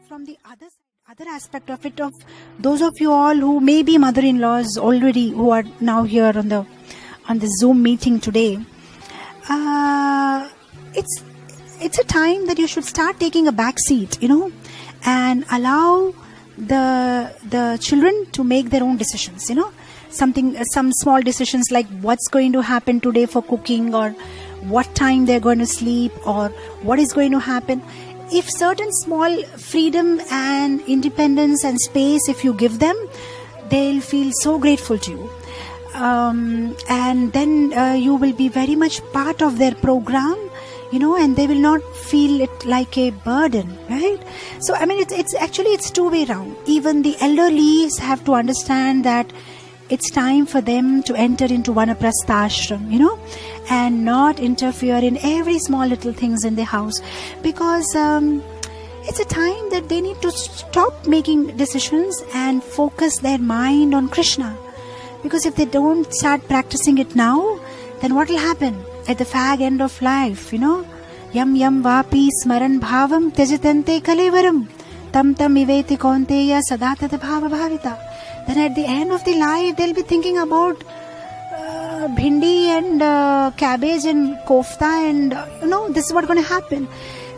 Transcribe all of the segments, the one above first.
from the other aspect of it, of those of you all who may be mother-in-laws already, who are now here on the Zoom meeting today, it's a time that you should start taking a back seat, and allow the children to make their own decisions, some small decisions like what's going to happen today for cooking, or what time they're going to sleep, or what is going to happen. If certain small freedom and independence and space, if you give them, they'll feel so grateful to you. And then you will be very much part of their program, and they will not feel it like a burden, right? So, it's two-way round. Even the elderlies have to understand that it's time for them to enter into Vanaprastha ashram, and not interfere in every small little things in the house, because it's a time that they need to stop making decisions and focus their mind on Krishna. Because if they don't start practicing it now, then what will happen at the fag end of life? Yam yam vapi smaran bhavam tyajitante kalevaram tam tam iveti kaunteya sadatata bhava bhavita. Then at the end of the life, they'll be thinking about bhindi and cabbage and kofta, and this is what's going to happen.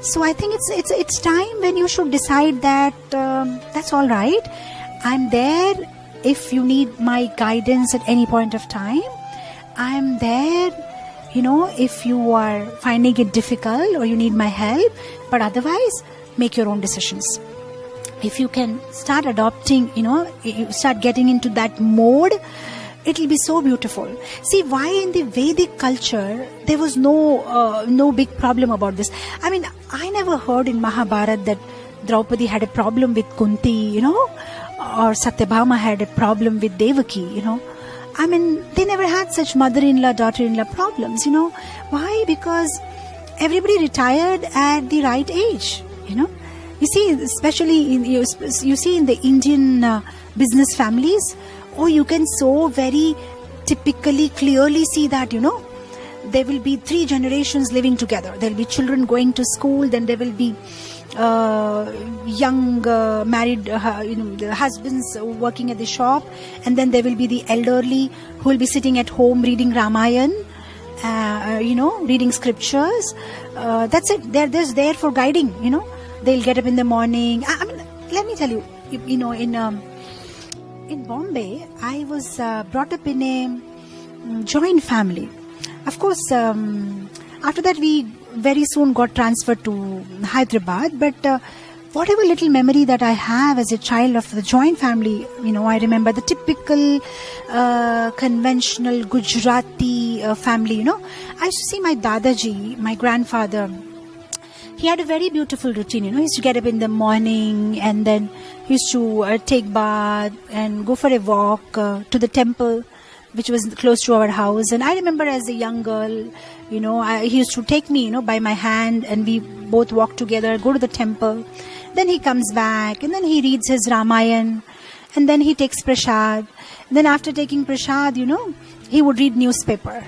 So I think it's time when you should decide that that's all right. I'm there if you need my guidance at any point of time. I'm there, if you are finding it difficult or you need my help. But otherwise, make your own decisions. If you can start adopting, you start getting into that mode, it will be so beautiful. See, why in the Vedic culture, there was no big problem about this. I never heard in Mahabharata that Draupadi had a problem with Kunti, or Satyabhama had a problem with Devaki, they never had such mother-in-law, daughter-in-law problems, Why? Because everybody retired at the right age, You see, especially you see in the Indian business families, you can so very typically clearly see that, there will be 3 generations living together. There will be children going to school, then there will be young married husbands working at the shop, and then there will be the elderly who will be sitting at home reading Ramayana, reading scriptures. That's it. They're just there for guiding, They'll get up in the morning. Let me tell you, in Bombay, I was brought up in a joint family. Of course, after that we very soon got transferred to Hyderabad. But whatever little memory that I have as a child of the joint family, I remember the typical conventional Gujarati family. I used to see my Dadaji, my grandfather. He had a very beautiful routine, He used to get up in the morning, and then he used to take bath and go for a walk to the temple, which was close to our house. And I remember as a young girl, he used to take me, by my hand, and we both walk together, go to the temple. Then he comes back, and then he reads his Ramayana, and then he takes prasad. Then after taking prasad, he would read newspaper.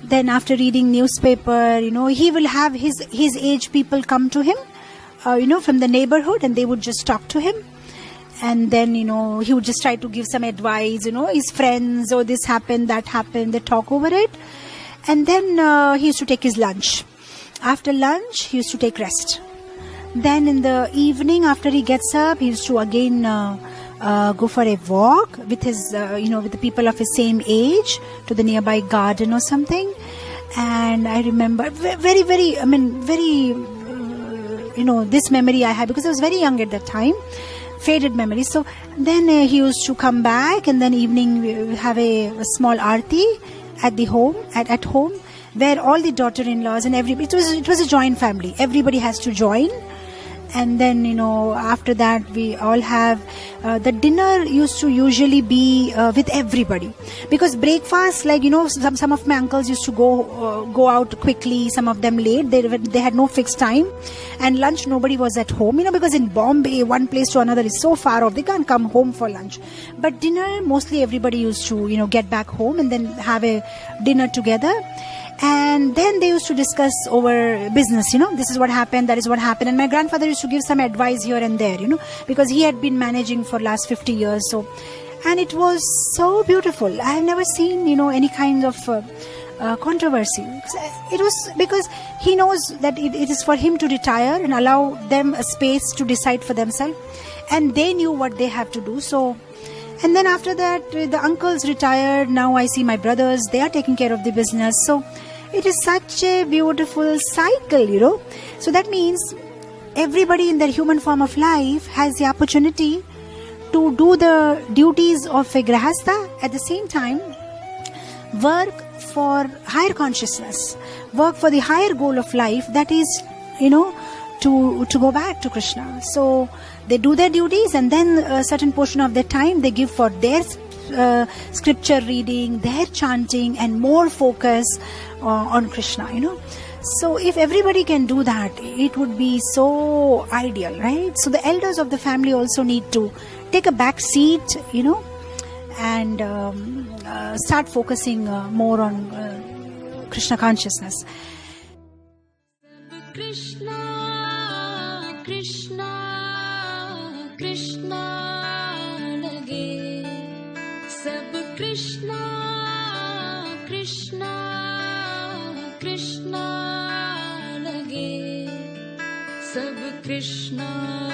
Then after reading newspaper, he will have his age people come to him, from the neighborhood, and they would just talk to him. And then, he would just try to give some advice, his friends, this happened, that happened, they talk over it. And then he used to take his lunch. After lunch, he used to take rest. Then in the evening, after he gets up, he used to again go for a walk with his, with the people of his same age to the nearby garden or something. And I remember very, this memory I had, because I was very young at that time, faded memory. So then he used to come back, and then evening we have a small aarti at the home, at home, where all the daughter-in-laws and everybody, it was a joint family. Everybody has to join. And then, after that, we all have, the dinner used to usually be with everybody. Because breakfast, some of my uncles used to go out quickly, some of them late. They had no fixed time. And lunch, nobody was at home, because in Bombay, one place to another is so far off, they can't come home for lunch. But dinner, mostly everybody used to, get back home and then have a dinner together. And then they used to discuss over business, this is what happened, that is what happened. And my grandfather used to give some advice here and there, because he had been managing for last 50 years. So, and it was so beautiful. I have never seen, any kind of controversy. It was because he knows that it is for him to retire and allow them a space to decide for themselves. And they knew what they have to do. So, and then after that, the uncles retired. Now I see my brothers, they are taking care of the business. So it is such a beautiful cycle, So that means everybody in their human form of life has the opportunity to do the duties of a grahastha, at the same time work for higher consciousness, work for the higher goal of life, that is, to go back to Krishna. So they do their duties, and then a certain portion of their time they give for their scripture reading, their chanting, and more focus on Krishna, So if everybody can do that, it would be so ideal, right? So the elders of the family also need to take a back seat, and start focusing more on Krishna consciousness. Krishna, Krishna, Krishna lage. Sab Krishna, Krishna, Krishna lage. Sab Krishna